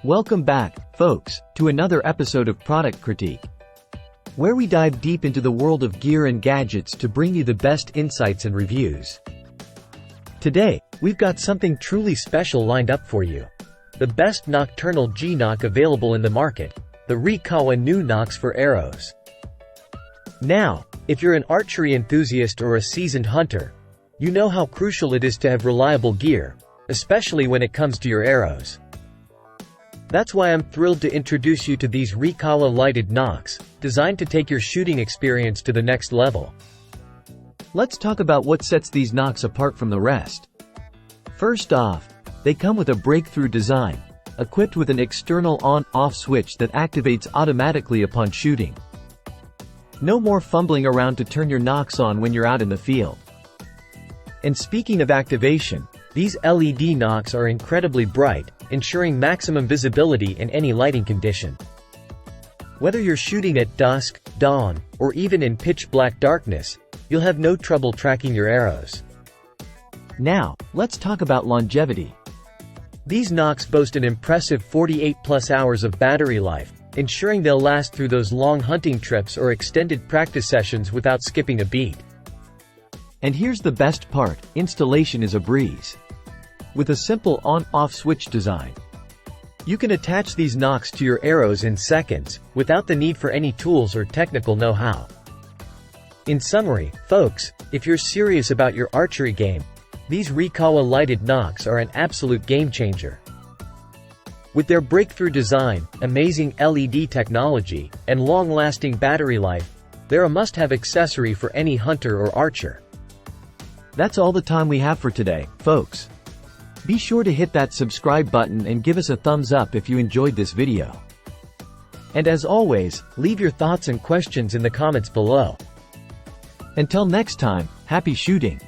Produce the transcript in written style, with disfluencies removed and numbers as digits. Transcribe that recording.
Welcome back, folks, to another episode of Product Critique, where we dive deep into the world of gear and gadgets to bring you the best insights and reviews. Today, we've got something truly special lined up for you. The best Nocturnal G Nock available in the market, the Reikawa new Nocks for arrows. Now, if you're an archery enthusiast or a seasoned hunter, you know how crucial it is to have reliable gear, especially when it comes to your arrows. That's why I'm thrilled to introduce you to these Reikawa lighted Nocks, designed to take your shooting experience to the next level. Let's talk about what sets these Nocks apart from the rest. First off, they come with a breakthrough design, equipped with an external on-off switch that activates automatically upon shooting. No more fumbling around to turn your Nocks on when you're out in the field. And speaking of activation, these LED Nocks are incredibly bright, ensuring maximum visibility in any lighting condition. Whether you're shooting at dusk, dawn, or even in pitch-black darkness, you'll have no trouble tracking your arrows. Now, let's talk about longevity. These Nocks boast an impressive 48+ hours of battery life, ensuring they'll last through those long hunting trips or extended practice sessions without skipping a beat. And here's the best part, installation is a breeze. With a simple on-off switch design, you can attach these Nocks to your arrows in seconds, without the need for any tools or technical know-how. In summary, folks, if you're serious about your archery game, these Reikawa lighted Nocks are an absolute game-changer. With their breakthrough design, amazing LED technology, and long-lasting battery life, they're a must-have accessory for any hunter or archer. That's all the time we have for today, folks. Be sure to hit that subscribe button and give us a thumbs up if you enjoyed this video. And as always, leave your thoughts and questions in the comments below. Until next time, happy shooting!